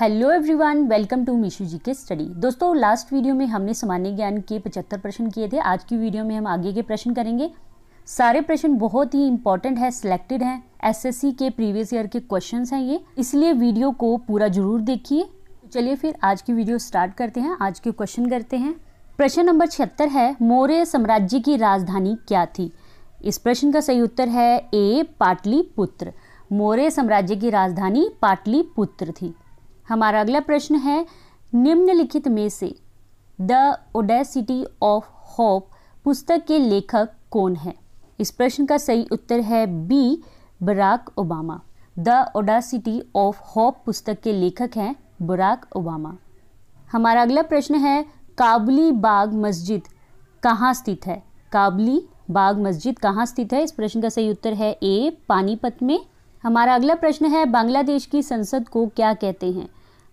Hello everyone, welcome to मीशू जी के study. दोस्तों, last video में हमने सामान्य ज्ञान के 75 प्रश्न किए थे। आज की वीडियो में हम आगे के प्रश्न करेंगे। सारे प्रश्न बहुत ही इंपॉर्टेंट है, सिलेक्टेड हैं, एसएससी के प्रीवियस ईयर के क्वेश्चंस हैं ये, इसलिए वीडियो को पूरा जरूर देखिए। चलिए फिर आज की वीडियो स्टार्ट करते हैं। आज के क्वेश्चन करते हैं। प्रश्न नंबर 76 है, मौर्य साम्राज्य की राजधानी क्या थी? इस प्रश्न का सही उत्तर है ए, पाटलिपुत्र। मौर्य साम्राज्य की राजधानी पाटलिपुत्र थी। हमारा अगला प्रश्न है, निम्नलिखित में से द ओडेसिटी ऑफ होप पुस्तक के लेखक कौन है? इस प्रश्न का सही उत्तर है B, Barack Obama. The audacity of hope पुस्तक के लेखक हैं बराक ओबामा। हमारा अगला प्रश्न है, काबुली बाग मस्जिद कहाँ स्थित है? काबुली बाग मस्जिद कहाँ स्थित है? इस प्रश्न का सही उत्तर है ए, पानीपत में। हमारा अगला प्रश्न है, बांग्लादेश की संसद को क्या कहते हैं?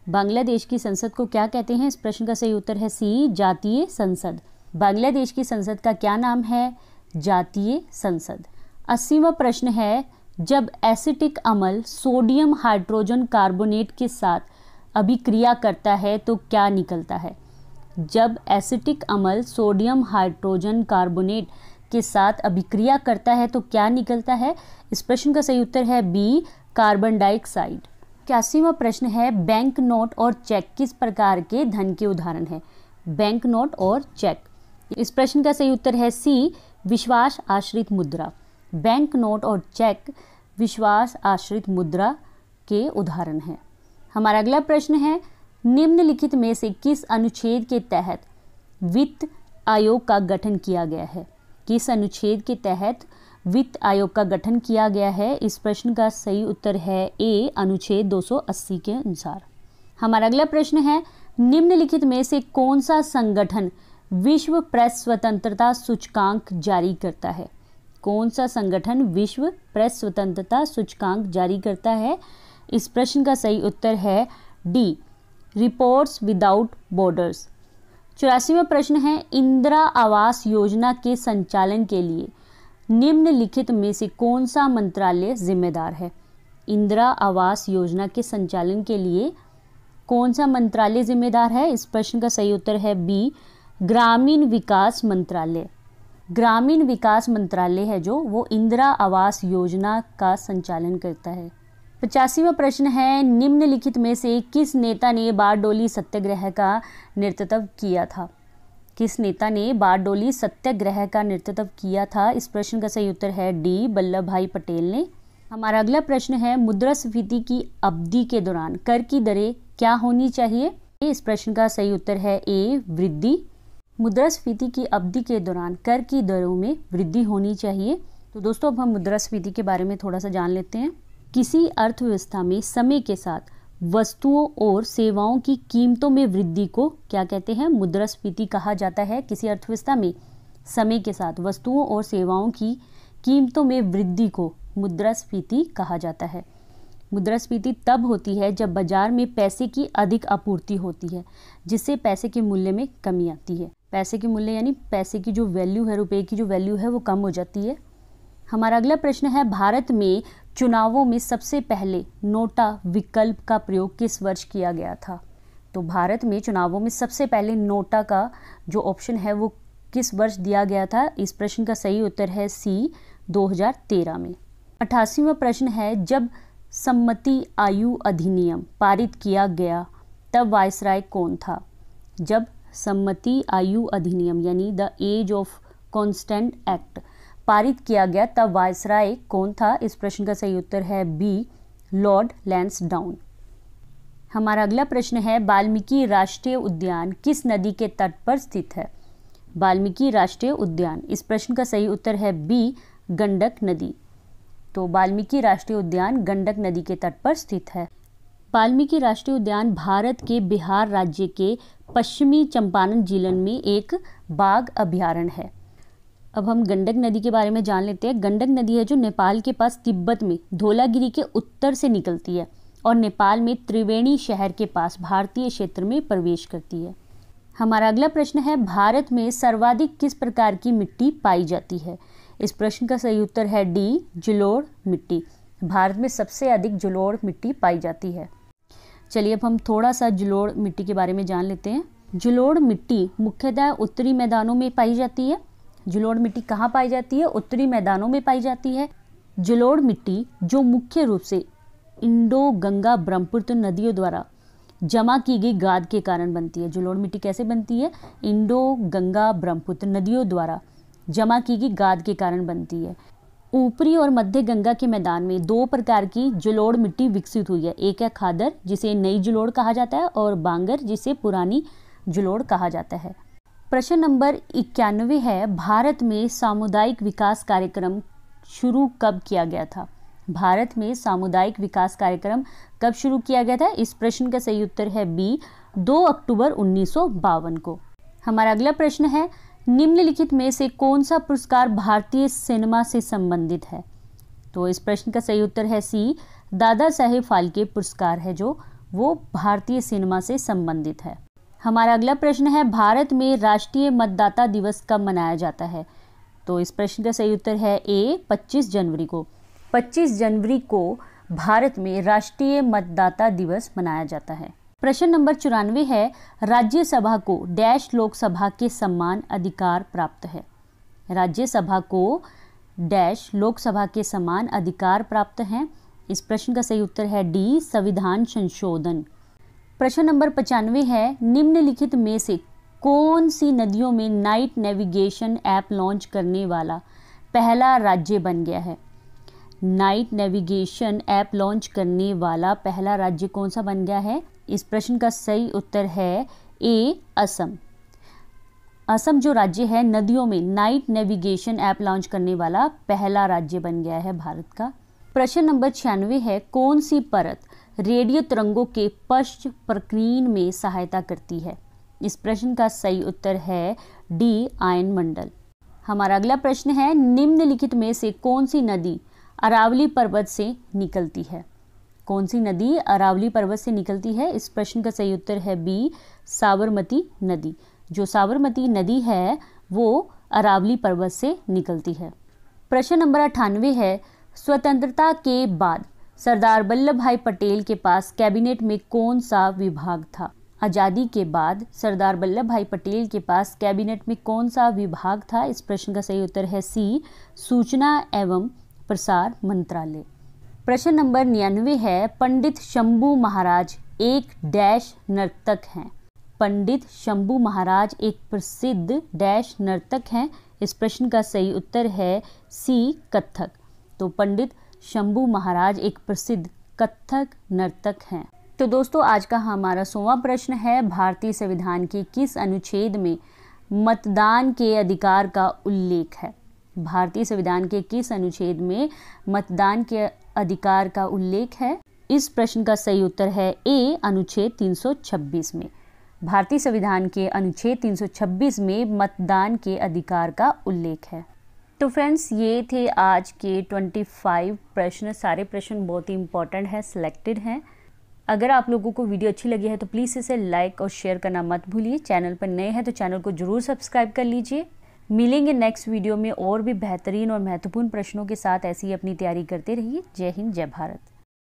बांग्लादेश की संसद को क्या कहते हैं? इस प्रश्न का सही उत्तर है सी, जातीय संसद। बांग्लादेश की संसद का क्या नाम है? जातीय संसद। 80वां प्रश्न है, जब एसिटिक अम्ल सोडियम हाइड्रोजन कार्बोनेट के साथ अभिक्रिया करता है तो क्या निकलता है? जब एसिटिक अम्ल सोडियम हाइड्रोजन कार्बोनेट के साथ अभिक्रिया करता है तो क्या निकलता है? इस प्रश्न का सही उत्तर है बी, कार्बन डाइऑक्साइड। 81वां प्रश्न है, बैंक नोट और चेक किस प्रकार के धन के उदाहरण है? बैंक नोट और चेक। इस प्रश्न का सही उत्तर है सी, विश्वास आश्रित मुद्रा। बैंक नोट और चेक विश्वास आश्रित मुद्रा के उदाहरण हैं। हमारा अगला प्रश्न है, निम्नलिखित में से किस अनुच्छेद के तहत वित्त आयोग का गठन किया गया है? किस अनुच्छेद के तहत वित्त आयोग का गठन किया गया है? इस प्रश्न का सही उत्तर है ए, अनुच्छेद 280 के अनुसार। हमारा अगला प्रश्न है, निम्नलिखित में से कौन सा संगठन विश्व प्रेस स्वतंत्रता सूचकांक जारी करता है? कौन सा संगठन विश्व प्रेस स्वतंत्रता सूचकांक जारी करता है? इस प्रश्न का सही उत्तर है डी, रिपोर्टर्स विदाउट बॉर्डर्स। 84वां प्रश्न है, इंदिरा आवास योजना के संचालन के लिए निम्नलिखित में से कौन सा मंत्रालय जिम्मेदार है? इंदिरा आवास योजना के संचालन के लिए कौन सा मंत्रालय जिम्मेदार है? इस प्रश्न का सही उत्तर है बी, ग्रामीण विकास मंत्रालय। ग्रामीण विकास मंत्रालय है जो वो इंदिरा आवास योजना का संचालन करता है। 85वां प्रश्न है, निम्नलिखित में से किस नेता ने बारडोली सत्याग्रह का नेतृत्व किया था? किस नेता ने बारडोली सत्याग्रह का नेतृत्व किया था? इस प्रश्न का सही उत्तर है डी, वल्लभ भाई पटेल ने। हमारा अगला प्रश्न है, मुद्रास्फीति की अवधि के दौरान कर की दरें क्या होनी चाहिए? इस प्रश्न का सही उत्तर है ए, वृद्धि। मुद्रास्फीति की अवधि के दौरान कर की दरों में वृद्धि होनी चाहिए। तो दोस्तों, अब हम मुद्रास्फीति के बारे में थोड़ा सा जान लेते हैं। किसी अर्थव्यवस्था में समय के साथ वस्तुओं और सेवाओं की कीमतों में वृद्धि को क्या कहते हैं? मुद्रास्फीति कहा जाता है। किसी अर्थव्यवस्था में समय के साथ वस्तुओं और सेवाओं की कीमतों में वृद्धि को मुद्रास्फीति कहा जाता है। मुद्रास्फीति तब होती है जब बाजार में पैसे की अधिक आपूर्ति होती है, जिससे पैसे के मूल्य में कमी आती है। पैसे के मूल्य यानी पैसे की जो वैल्यू है, रुपए की जो वैल्यू है वो कम हो जाती है। हमारा अगला प्रश्न है, भारत में चुनावों में सबसे पहले नोटा विकल्प का प्रयोग किस वर्ष किया गया था? तो भारत में चुनावों में सबसे पहले नोटा का जो ऑप्शन है वो किस वर्ष दिया गया था? इस प्रश्न का सही उत्तर है सी, 2013 में। 88वां प्रश्न है, जब सम्मति आयु अधिनियम पारित किया गया तब वायसराय कौन था? जब सम्मति आयु अधिनियम यानी the age of consent act पारित किया गया तब वायसराय कौन था? इस प्रश्न का सही उत्तर है बी, लॉर्ड लैंसडाउन। हमारा अगला प्रश्न है, वाल्मीकि राष्ट्रीय उद्यान किस नदी के तट पर स्थित है? वाल्मीकि राष्ट्रीय उद्यान। इस प्रश्न का सही उत्तर है बी, गंडक नदी। तो वाल्मीकि राष्ट्रीय उद्यान गंडक नदी के तट पर स्थित है। वाल्मीकि राष्ट्रीय उद्यान भारत के बिहार राज्य के पश्चिमी चंपारण जिले में एक बाघ अभयारण्य है। अब हम गंडक नदी के बारे में जान लेते हैं। गंडक नदी है जो नेपाल के पास तिब्बत में धौलागिरी के उत्तर से निकलती है और नेपाल में त्रिवेणी शहर के पास भारतीय क्षेत्र में प्रवेश करती है। हमारा अगला प्रश्न है, भारत में सर्वाधिक किस प्रकार की मिट्टी पाई जाती है? इस प्रश्न का सही उत्तर है डी, जलोढ़ मिट्टी। भारत में सबसे अधिक जलोढ़ मिट्टी पाई जाती है। चलिए अब हम थोड़ा सा जलोढ़ मिट्टी के बारे में जान लेते हैं। जलोढ़ मिट्टी मुख्यतः उत्तरी मैदानों में पाई जाती है। जलोढ़ मिट्टी कहाँ पाई जाती है? उत्तरी मैदानों में पाई जाती है। जलोढ़ मिट्टी जो मुख्य रूप से इंडो गंगा ब्रह्मपुत्र नदियों द्वारा जमा की गई गाद के कारण बनती है। जलोढ़ मिट्टी कैसे बनती है? इंडो गंगा ब्रह्मपुत्र नदियों द्वारा जमा की गई गाद के कारण बनती है। ऊपरी और मध्य गंगा के मैदान में 2 प्रकार की जलोढ़ मिट्टी विकसित हुई है। एक है खादर जिसे नई जलोढ़ कहा जाता है और बांगर जिसे पुरानी जलोढ़ कहा जाता है। प्रश्न नंबर 91 है, भारत में सामुदायिक विकास कार्यक्रम शुरू कब किया गया था? भारत में सामुदायिक विकास कार्यक्रम कब शुरू किया गया था? इस प्रश्न का सही उत्तर है बी, 2 अक्टूबर 1952 को। हमारा अगला प्रश्न है, निम्नलिखित में से कौन सा पुरस्कार भारतीय सिनेमा से संबंधित है? तो इस प्रश्न का सही उत्तर है सी, दादा साहेब फाल्के पुरस्कार है जो वो भारतीय सिनेमा से संबंधित है। हमारा अगला प्रश्न है, भारत में राष्ट्रीय मतदाता दिवस कब मनाया जाता है? तो इस प्रश्न का सही उत्तर है ए, 25 जनवरी को। 25 जनवरी को भारत में राष्ट्रीय मतदाता दिवस मनाया जाता है। प्रश्न नंबर 94 है, राज्यसभा को डैश लोकसभा के समान अधिकार प्राप्त है? राज्यसभा को डैश लोकसभा के समान अधिकार प्राप्त हैं? इस प्रश्न का सही उत्तर है डी, संविधान संशोधन। प्रश्न नंबर 95 है, निम्नलिखित में से कौन सी नदियों में नाइट नेविगेशन ऐप लॉन्च करने वाला पहला राज्य बन गया है? नाइट नेविगेशन ऐप लॉन्च करने वाला पहला राज्य कौन सा बन गया है? इस प्रश्न का सही उत्तर है ए, असम। असम जो राज्य है नदियों में नाइट नेविगेशन ऐप लॉन्च करने वाला पहला राज्य बन गया है भारत का। प्रश्न नंबर 96 है, कौन सी परत रेडियो तरंगों के पश्च प्रकीर्णन में सहायता करती है? इस प्रश्न का सही उत्तर है डी, आयन मंडल। हमारा अगला प्रश्न है, निम्नलिखित में से कौन सी नदी अरावली पर्वत से निकलती है? कौन सी नदी अरावली पर्वत से निकलती है? इस प्रश्न का सही उत्तर है बी, साबरमती नदी। जो साबरमती नदी है वो अरावली पर्वत से निकलती है। प्रश्न नंबर 98 है, स्वतंत्रता के बाद सरदार वल्लभ भाई पटेल के पास कैबिनेट में कौन सा विभाग था? आज़ादी के बाद सरदार वल्लभ भाई पटेल के पास कैबिनेट में कौन सा विभाग था? इस प्रश्न का सही उत्तर है सी, सूचना एवं प्रसार मंत्रालय। प्रश्न नंबर 99 है, पंडित शंभू महाराज एक डैश नर्तक हैं? पंडित शंभू महाराज एक प्रसिद्ध डैश नर्तक हैं? इस प्रश्न का सही उत्तर है सी, कथक। तो पंडित शंभू महाराज एक प्रसिद्ध कथक नर्तक हैं। तो दोस्तों आज का हमारा 100वां प्रश्न है, भारतीय संविधान के किस अनुच्छेद में मतदान के अधिकार का उल्लेख है? भारतीय संविधान के किस अनुच्छेद में मतदान के अधिकार का उल्लेख है? इस प्रश्न का सही उत्तर है ए, अनुच्छेद 326 में। भारतीय संविधान के अनुच्छेद 326 में मतदान के अधिकार का उल्लेख है। तो फ्रेंड्स ये थे आज के 25 प्रश्न। सारे प्रश्न बहुत ही इंपॉर्टेंट है, सिलेक्टेड हैं। अगर आप लोगों को वीडियो अच्छी लगी है तो प्लीज़ इसे लाइक और शेयर करना मत भूलिए। चैनल पर नए हैं तो चैनल को जरूर सब्सक्राइब कर लीजिए। मिलेंगे नेक्स्ट वीडियो में और भी बेहतरीन और महत्वपूर्ण प्रश्नों के साथ। ऐसी ही अपनी तैयारी करते रहिए। जय हिंद, जय भारत।